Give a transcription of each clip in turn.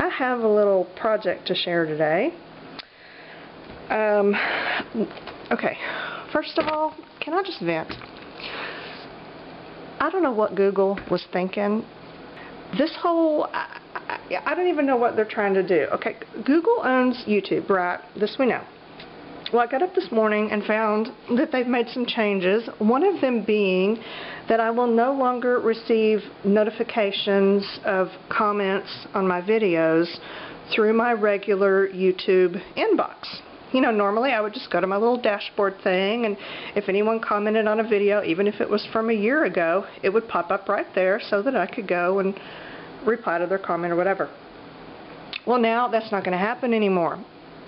I have a little project to share today. Okay, first of all, can I just vent? I don't know what Google was thinking. This whole, I don't even know what they're trying to do. Okay, Google owns YouTube, right? This we know. Well, I got up this morning and found that they've made some changes, one of them being that I will no longer receive notifications of comments on my videos through my regular YouTube inbox. You know, normally I would just go to my little dashboard thing, and if anyone commented on a video, even if it was from a year ago, it would pop up right there so that I could go and reply to their comment or whatever. Well, now that's not going to happen anymore.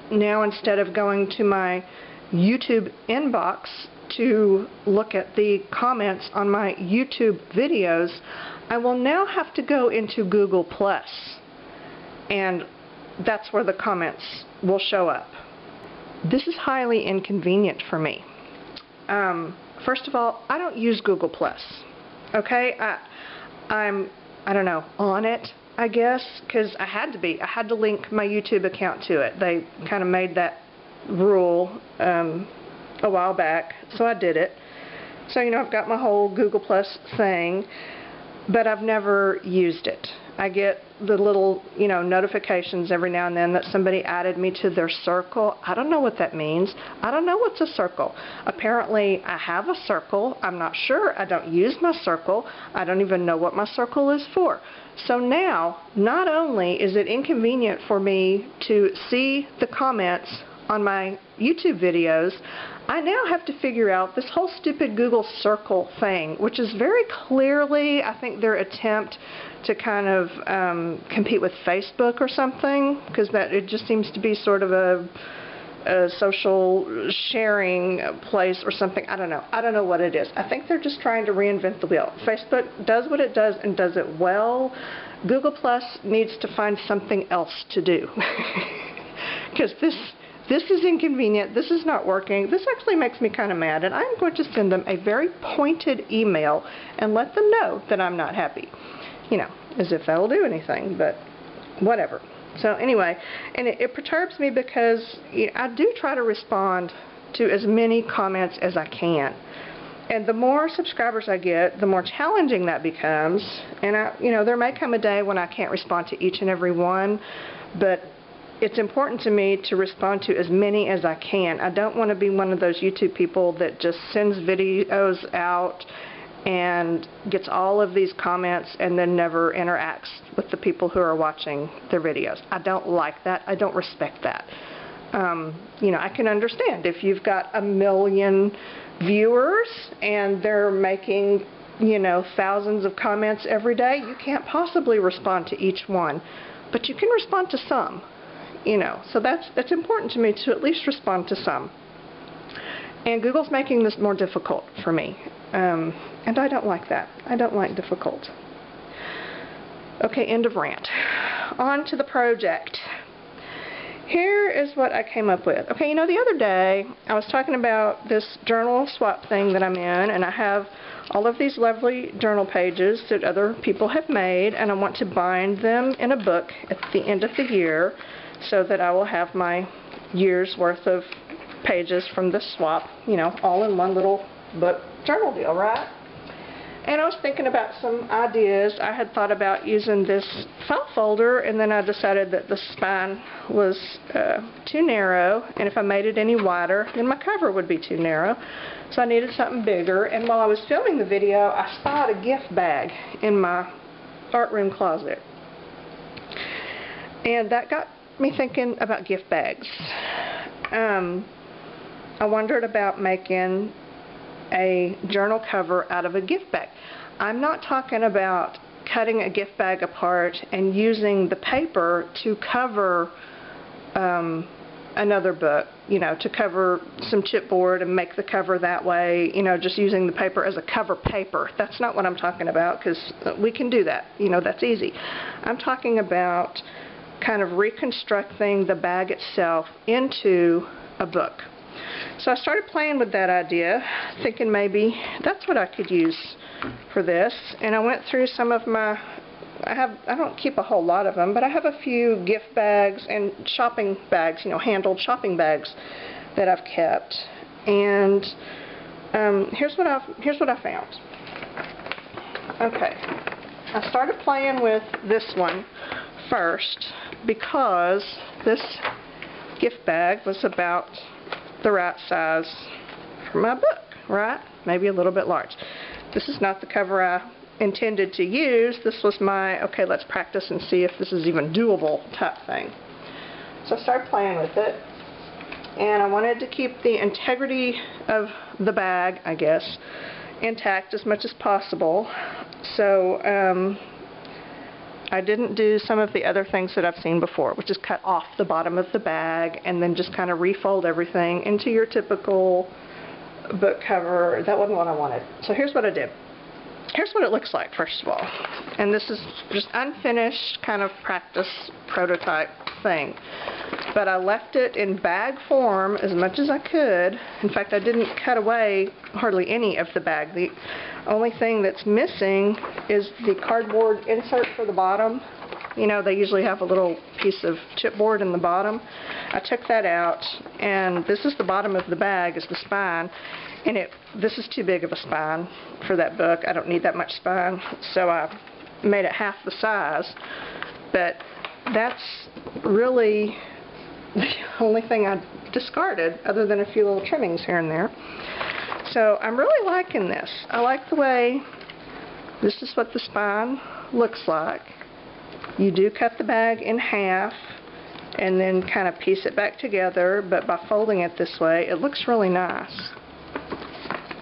Now, instead of going to my YouTube inbox to look at the comments on my YouTube videos, I will now have to go into Google+, and that's where the comments will show up. This is highly inconvenient for me. First of all, I don't use Google+. Okay, I'm, I don't know, on it, I guess, because I had to be. I had to link my YouTube account to it. They kind of made that rule a while back, so I did it. So, you know, I've got my whole Google+ thing, but I've never used it. I get the little, you know, notifications every now and then that somebody added me to their circle. I don't know what that means. I don't know what's a circle. Apparently, I have a circle. I'm not sure. I don't use my circle. I don't even know what my circle is for. So now, not only is it inconvenient for me to see the comments on my YouTube videos, I now have to figure out this whole stupid Google Circle thing, which is very clearly, I think, their attempt to kind of compete with Facebook or something, because that it just seems to be sort of a social sharing place or something. I don't know. I don't know what it is. I think they're just trying to reinvent the wheel. Facebook does what it does and does it well. Google Plus needs to find something else to do, because this is inconvenient. This is not working. This actually makes me kind of mad, and I'm going to send them a very pointed email and let them know that I'm not happy. You know, as if that'll do anything, but whatever. So anyway, and it perturbs me because I do try to respond to as many comments as I can. And the more subscribers I get, the more challenging that becomes. And you know, there may come a day when I can't respond to each and every one, but it's important to me to respond to as many as I can. I don't want to be one of those YouTube people that just sends videos out and gets all of these comments and then never interacts with the people who are watching their videos. I don't like that. I don't respect that. You know, I can understand if you've got 1 million viewers and they're making, you know, thousands of comments every day, you can't possibly respond to each one. But you can respond to some. You know, so that's important to me, to at least respond to some. And Google's making this more difficult for me, and I don't like that. I don't like difficult. Okay, end of rant. On to the project. Here is what I came up with. Okay, you know, the other day I was talking about this journal swap thing that I'm in, and I have all of these lovely journal pages that other people have made, and I want to bind them in a book at the end of the year, so that I will have my year's worth of pages from this swap, you know, all in one little book journal deal, right? And I was thinking about some ideas. I had thought about using this file folder, and then I decided that the spine was too narrow, and if I made it any wider, then my cover would be too narrow. So I needed something bigger, and while I was filming the video, I spotted a gift bag in my art room closet. And that got me thinking about gift bags. I wondered about making a journal cover out of a gift bag. I'm not talking about cutting a gift bag apart and using the paper to cover another book, you know, to cover some chipboard and make the cover that way, you know, just using the paper as a cover paper. That's not what I'm talking about, because we can do that, you know, that's easy. I'm talking about kind of reconstructing the bag itself into a book. So I started playing with that idea, thinking maybe that's what I could use for this, and I went through some of my I don't keep a whole lot of them, but I have a few gift bags and shopping bags, you know, handled shopping bags that I've kept. And here's what I found. Okay, I started playing with this one first because this gift bag was about the right size for my book, right? Maybe a little bit large. This is not the cover I intended to use. This was my, okay, let's practice and see if this is even doable type thing. So I started playing with it, and I wanted to keep the integrity of the bag, I guess, intact as much as possible. So I didn't do some of the other things that I've seen before, which is cut off the bottom of the bag and then just kind of refold everything into your typical book cover. That wasn't what I wanted. So here's what I did. Here's what it looks like, first of all. And this is just unfinished kind of practice prototype thing. But I left it in bag form as much as I could. In fact, I didn't cut away hardly any of the bag. The only thing that's missing is the cardboard insert for the bottom. You know, they usually have a little piece of chipboard in the bottom. I took that out, and this is the bottom of the bag, is the spine. And this is too big of a spine for that book. I don't need that much spine, so I made it half the size. But that's really the only thing I discarded, other than a few little trimmings here and there. So I'm really liking this. I like the way this is what the spine looks like. You do cut the bag in half and then kind of piece it back together, but by folding it this way, it looks really nice.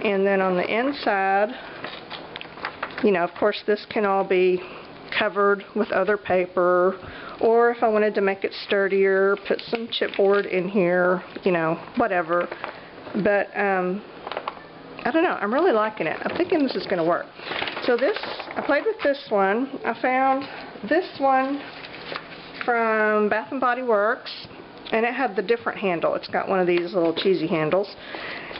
And then on the inside, you know, of course this can all be covered with other paper, or if I wanted to make it sturdier, put some chipboard in here, you know, whatever. But I don't know, I'm really liking it. I'm thinking this is going to work. So this, I played with this one. I found this one from Bath & Body Works, and it had the different handle. It's got one of these little cheesy handles.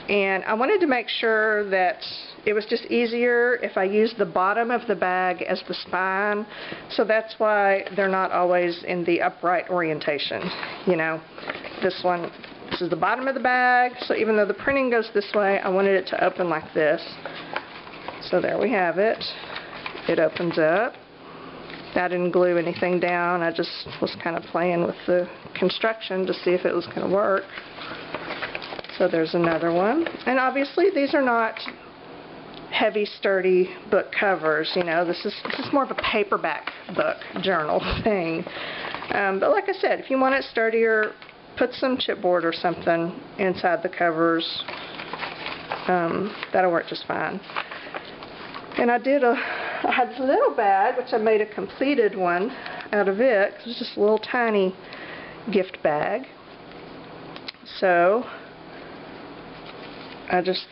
And I wanted to make sure that it was just easier if I used the bottom of the bag as the spine. So that's why they're not always in the upright orientation. You know, this one, this is the bottom of the bag. So even though the printing goes this way, I wanted it to open like this. So there we have it. It opens up. I didn't glue anything down. I just was kind of playing with the construction to see if it was going to work. So there's another one. And obviously these are not heavy, sturdy book covers. You know, this is more of a paperback book journal thing. But like I said, if you want it sturdier, put some chipboard or something inside the covers. That'll work just fine. And I had this little bag, which I made a completed one out of it. It was just a little tiny gift bag. So I just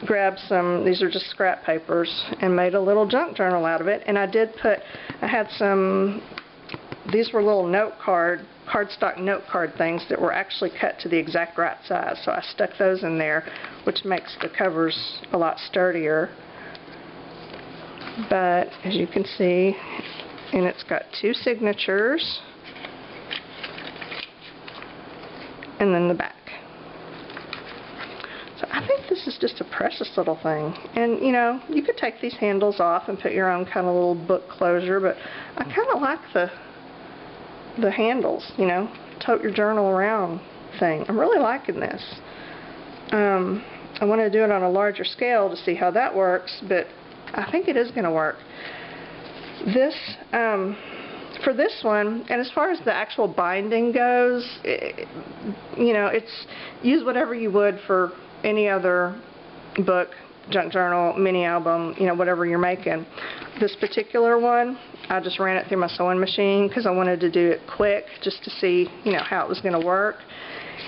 grabbed some, these are just scrap papers, and made a little junk journal out of it. And I had some, these were little note cardstock note card things that were actually cut to the exact right size. So I stuck those in there, which makes the covers a lot sturdier. But as you can see, and it's got 2 signatures, and then the back. So I think this is just a precious little thing. And you know, you could take these handles off and put your own kind of little book closure, but I kind of like the handles, you know, tote your journal around thing. I'm really liking this. I want to do it on a larger scale to see how that works, but I think it is going to work. This, for this one, and as far as the actual binding goes, you know, it's use whatever you would for any other book, junk journal, mini album, you know, whatever you're making. This particular one, I just ran it through my sewing machine because I wanted to do it quick just to see, you know, how it was going to work.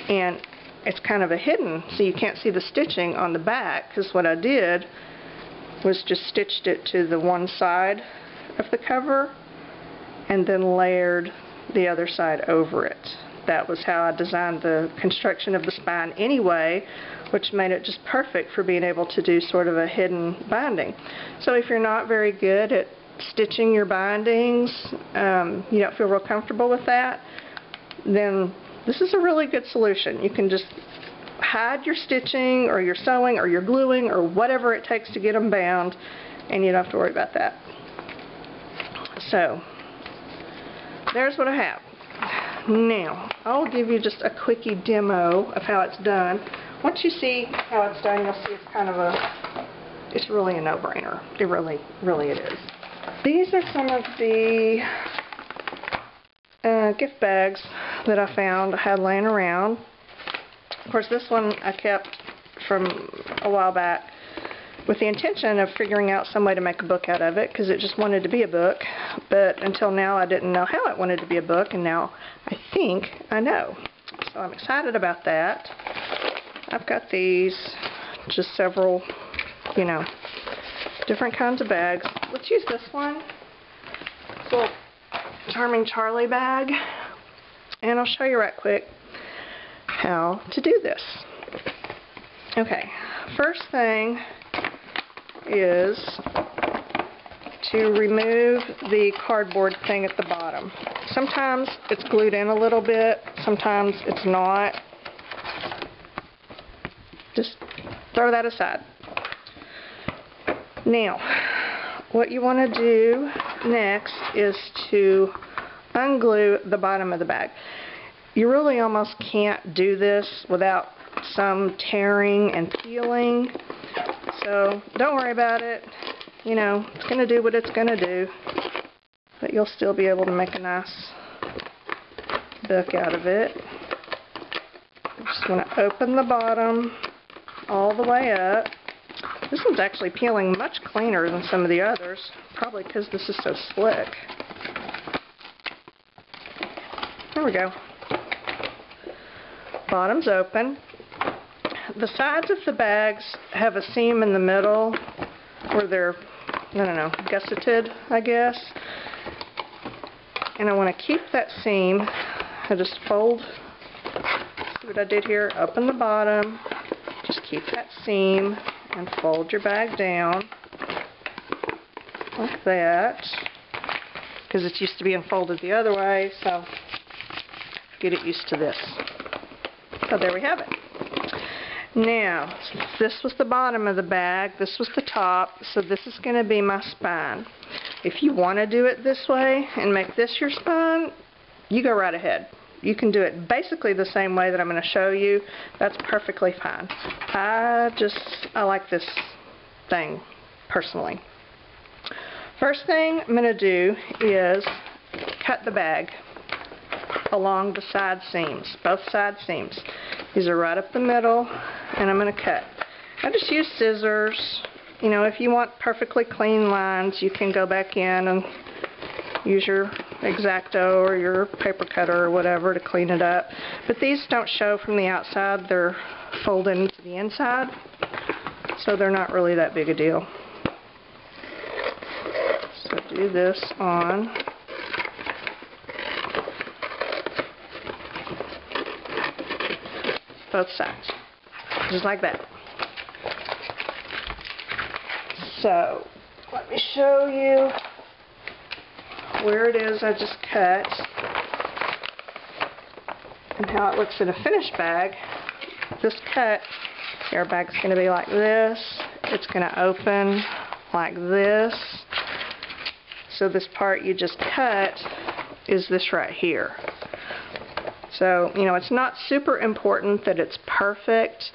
And it's kind of a hidden, so you can't see the stitching on the back, because what I did was just stitched it to the one side of the cover and then layered the other side over it. That was how I designed the construction of the spine anyway, which made it just perfect for being able to do sort of a hidden binding. So if you're not very good at stitching your bindings, you don't feel real comfortable with that, then this is a really good solution. You can just hide your stitching or your sewing or your gluing or whatever it takes to get them bound, and you don't have to worry about that. So there's what I have. Now I'll give you just a quickie demo of how it's done. Once you see how it's done, you'll see it's really a no-brainer. It really it is. These are some of the gift bags that I found I had laying around. Of course, this one I kept from a while back with the intention of figuring out some way to make a book out of it, because it just wanted to be a book, but until now I didn't know how it wanted to be a book, and now I think I know. So I'm excited about that. I've got these, just several, you know, different kinds of bags. Let's use this one. This little Charming Charlie bag, and I'll show you right quick how to do this. Okay, first thing is to remove the cardboard thing at the bottom. Sometimes it's glued in a little bit, sometimes it's not. Just throw that aside. Now, what you want to do next is to unglue the bottom of the bag. You really almost can't do this without some tearing and peeling, so don't worry about it. You know, it's going to do what it's going to do, but you'll still be able to make a nice book out of it. You just want to open the bottom all the way up. This one's actually peeling much cleaner than some of the others, probably because this is so slick. There we go. Bottom's open. The sides of the bags have a seam in the middle where they're, I don't know, gusseted, I guess. And I want to keep that seam. I just fold, see what I did here? Open the bottom, just keep that seam, and fold your bag down like that, because it's used to being folded the other way, so get it used to this. So there we have it. Now, this was the bottom of the bag, this was the top, so this is going to be my spine. If you want to do it this way and make this your spine, you go right ahead. You can do it basically the same way that I'm going to show you. That's perfectly fine. I like this thing personally. First thing I'm going to do is cut the bag along the side seams, both side seams. These are right up the middle, and I'm going to cut. I just use scissors. You know, if you want perfectly clean lines, you can go back in and use your X-Acto or your paper cutter or whatever to clean it up. But these don't show from the outside. They're folded into the inside, so they're not really that big a deal. So do this on both sides, just like that. So let me show you where it is I just cut and how it looks in a finished bag. This cut, your bag's going to be like this. It's going to open like this. So this part you just cut is this right here. So, you know, it's not super important that it's perfect,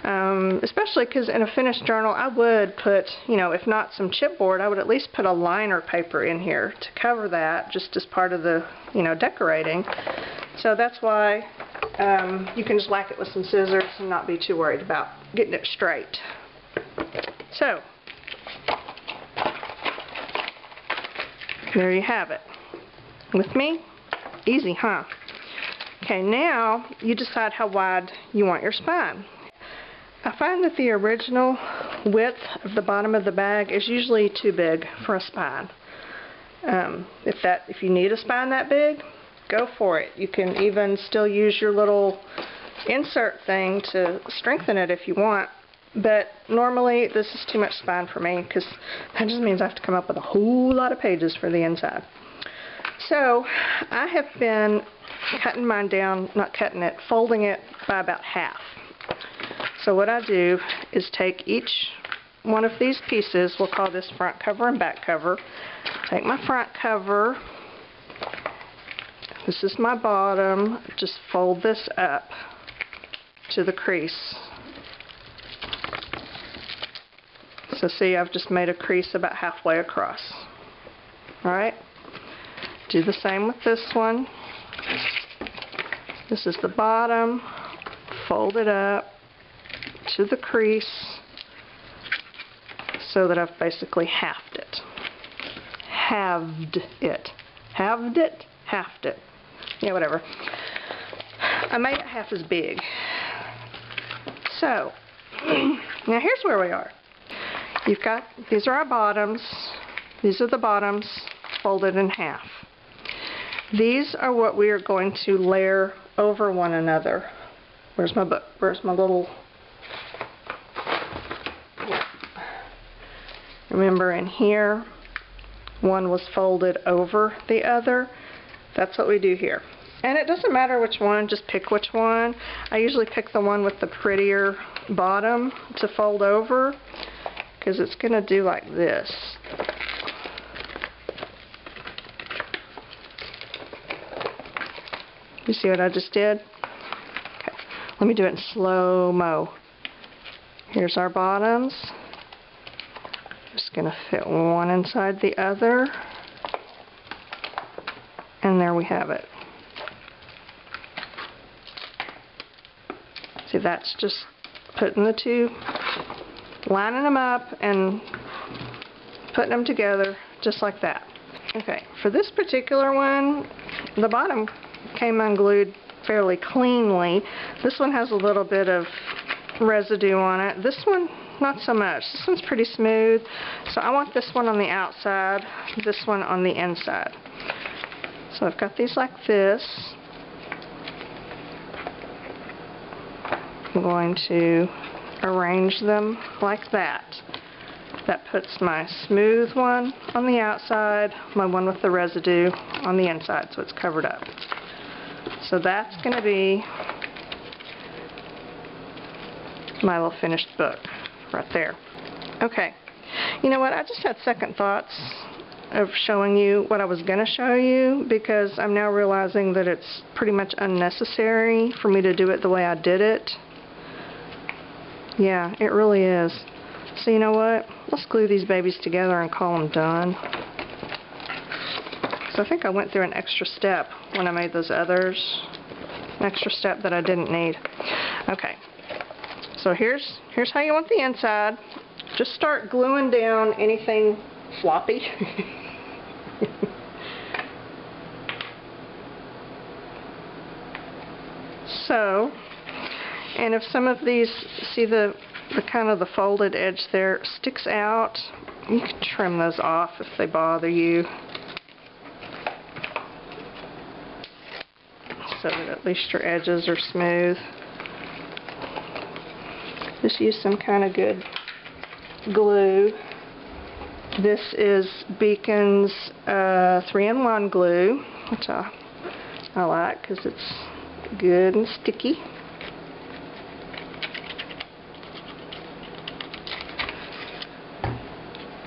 especially because in a finished journal I would put, you know, if not some chipboard, I would at least put a liner paper in here to cover that, just as part of the, you know, decorating. So that's why you can just whack it with some scissors and not be too worried about getting it straight. So, there you have it. With me? Easy, huh? Okay, now you decide how wide you want your spine. I find that the original width of the bottom of the bag is usually too big for a spine. If you need a spine that big, go for it. You can even still use your little insert thing to strengthen it if you want. But normally this is too much spine for me because that just means I have to come up with a whole lot of pages for the inside. So I have been cutting mine down, not cutting it, folding it by about half. So what I do is take each one of these pieces, we'll call this front cover and back cover, take my front cover, this is my bottom, just fold this up to the crease. So see, I've just made a crease about halfway across. Alright? Do the same with this one. This is the bottom. Fold it up to the crease so that I've basically halved it. Halved it. Halved it? Halved it. Yeah, whatever. I made it half as big. So, now here's where we are. You've got, these are our bottoms. These are the bottoms folded in half. These are what we are going to layer over one another. Where's my book? Where's my little... Remember in here, one was folded over the other. That's what we do here. And it doesn't matter which one, just pick which one. I usually pick the one with the prettier bottom to fold over, because it's going to do like this. You see what I just did? Okay, let me do it in slow-mo. Here's our bottoms. Just going to fit one inside the other. And there we have it. See, that's just putting the two, lining them up and putting them together just like that. Okay, for this particular one, the bottom came unglued fairly cleanly. This one has a little bit of residue on it. This one, not so much. This one's pretty smooth. So I want this one on the outside, this one on the inside. So I've got these like this. I'm going to arrange them like that. That puts my smooth one on the outside, my one with the residue on the inside, so it's covered up. So that's going to be my little finished book right there. Okay, you know what, I just had second thoughts of showing you what I was going to show you, because I'm now realizing that it's pretty much unnecessary for me to do it the way I did it. Yeah, it really is. So you know what? Let's glue these babies together and call them done. So I think I went through an extra step when I made those others. An extra step that I didn't need. Okay. So here's how you want the inside. Just start gluing down anything floppy. So, and if some of these, see the kind of the folded edge there sticks out, you can trim those off if they bother you, so that at least your edges are smooth. Just use some kind of good glue. This is Beacon's 3-in-1 glue, which I like because it's good and sticky.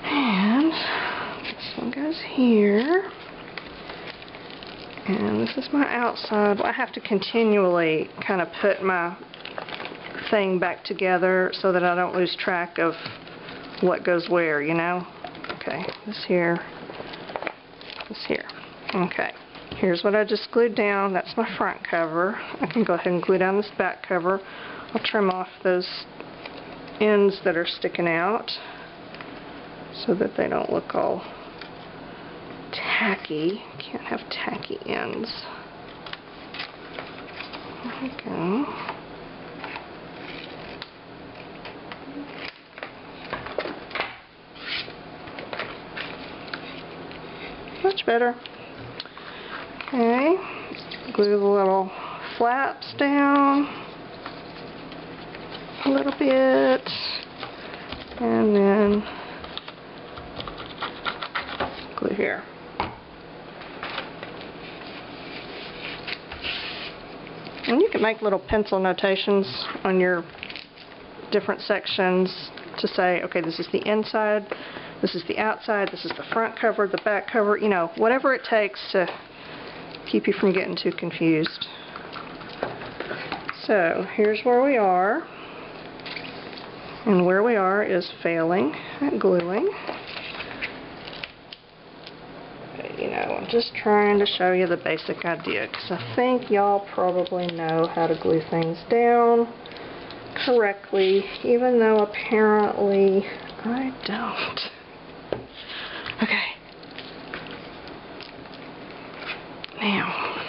And this one goes here. And this is my outside. I have to continually kind of put my thing back together so that I don't lose track of what goes where, you know? Okay, this here, this here. Okay, here's what I just glued down. That's my front cover. I can go ahead and glue down this back cover. I'll trim off those ends that are sticking out so that they don't look all tacky. Can't have tacky ends. There we go. Much better. Okay, glue the little flaps down. a little bit, and then glue here. And you can make little pencil notations on your different sections to say, okay, this is the inside, this is the outside, this is the front cover, the back cover, you know, whatever it takes to keep you from getting too confused. So here's where we are, and where we are is failing at gluing. But, you know, I'm just trying to show you the basic idea, because I think y'all probably know how to glue things down correctly, even though apparently I don't. Okay. Now,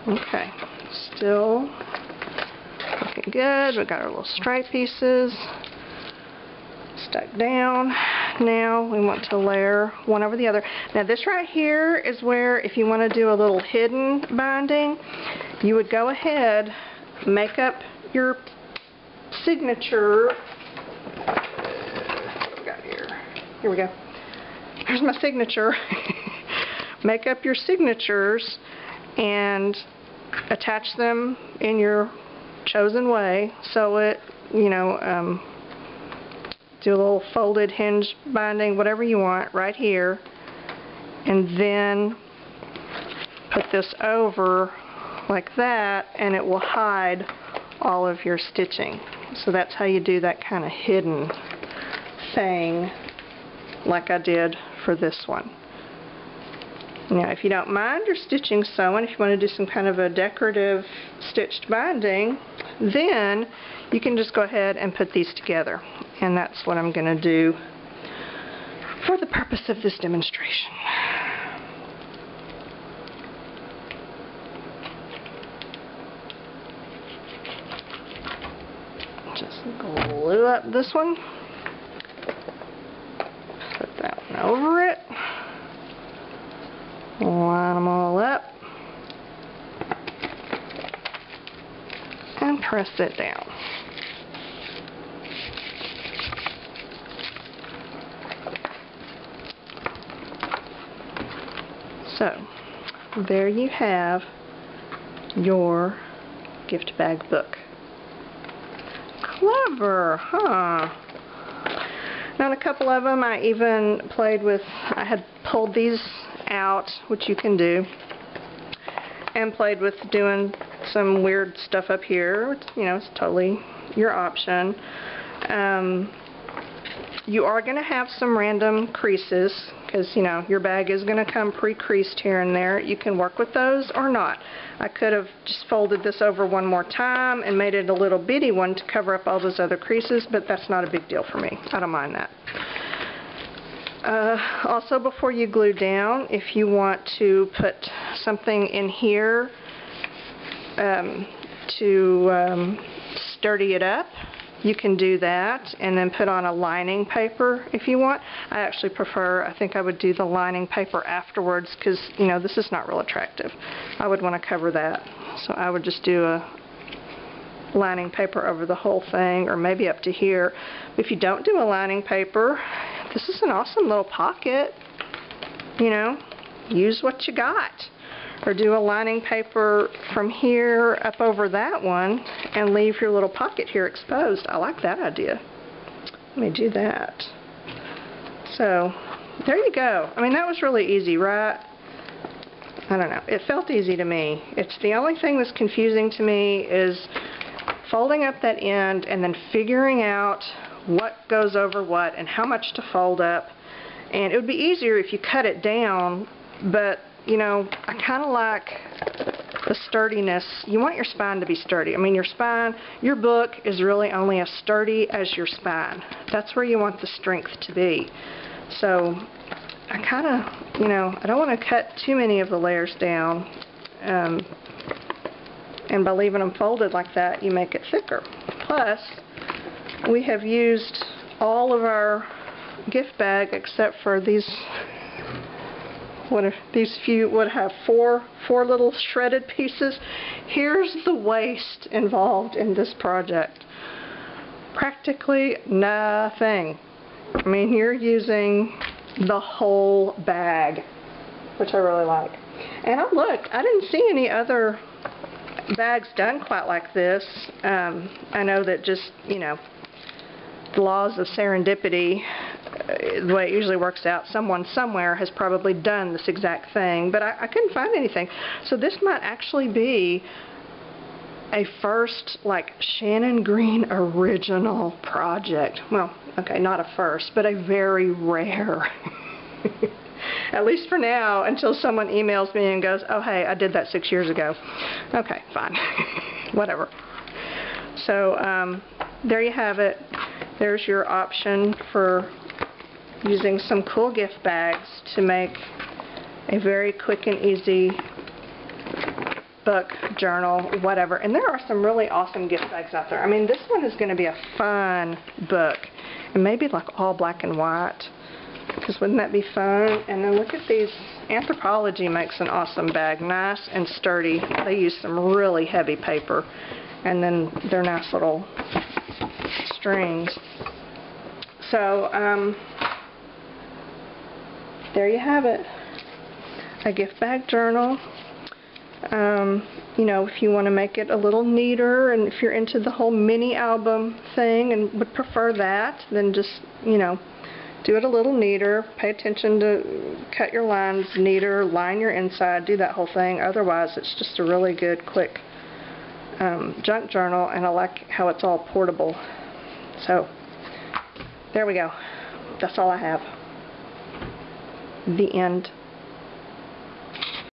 okay, still looking good. We got our little stripe pieces stuck down. Now we want to layer one over the other. Now this right here is where, if you want to do a little hidden binding, you would go ahead, make up your signature. What we got here? Here we go. Here's my signature. Make up your signatures and attach them in your chosen way. So it, you know, do a little folded hinge binding, whatever you want, right here, and then put this over like that, and it will hide all of your stitching. So that's how you do that kind of hidden thing, like I did for this one. Now, if you don't mind your stitching sewing, if you want to do some kind of a decorative stitched binding, then you can just go ahead and put these together. And that's what I'm going to do for the purpose of this demonstration. Just glue up this one. Put that one over it. Line them all up. And press it down. So, there you have your gift bag book. Clever, huh? Now, in a couple of them, I even played with, I had pulled these out, which you can do, and played with doing some weird stuff up here. You know, it's totally your option. You are going to have some random creases, because, you know, your bag is going to come pre-creased here and there. You can work with those or not. I could have just folded this over one more time and made it a little bitty one to cover up all those other creases, but that's not a big deal for me. I don't mind that. Also, before you glue down, if you want to put something in here to sturdy it up, you can do that, and then put on a lining paper if you want. I actually prefer, I think I would do the lining paper afterwards, because, you know, this is not real attractive. I would want to cover that. So I would just do a lining paper over the whole thing, or maybe up to here. If you don't do a lining paper, this is an awesome little pocket. You know, use what you got. Or do a lining paper from here up over that one and leave your little pocket here exposed. I like that idea. Let me do that. So, there you go. I mean, that was really easy, right? I don't know. It felt easy to me. It's the only thing that's confusing to me is folding up that end and then figuring out what goes over what and how much to fold up. And it would be easier if you cut it down, but you know, I kind of like the sturdiness. You want your spine to be sturdy. I mean, your spine, your book is really only as sturdy as your spine. That's where you want the strength to be. So, I kind of, you know, I don't want to cut too many of the layers down. And by leaving them folded like that, you make it thicker. Plus, we have used all of our gift bag except for these what if these few would have four little shredded pieces. Here's the waste involved in this project. Practically nothing. I mean, you're using the whole bag, which I really like. And I looked, I didn't see any other bags done quite like this. I know that just, you know, the laws of serendipity, the way it usually works out, someone somewhere has probably done this exact thing, but I couldn't find anything. So this might actually be a first, like, Shannon Green original project. Well, okay, not a first, but a very rare. At least for now, until someone emails me and goes, oh, hey, I did that 6 years ago. Okay, fine. Whatever. So, there you have it. There's your option for using some cool gift bags to make a very quick and easy book, journal, whatever. And there are some really awesome gift bags out there. I mean, this one is going to be a fun book. And maybe like all black and white. Because wouldn't that be fun? And then look at these. Anthropology makes an awesome bag. Nice and sturdy. They use some really heavy paper. And then they're nice little strings. So, there you have it. A gift bag journal. You know, if you want to make it a little neater, and if you're into the whole mini album thing and would prefer that, then just, you know, do it a little neater. Pay attention to cut your lines neater, line your inside, do that whole thing. Otherwise, it's just a really good, quick junk journal, and I like how it's all portable. So, there we go. That's all I have. The end.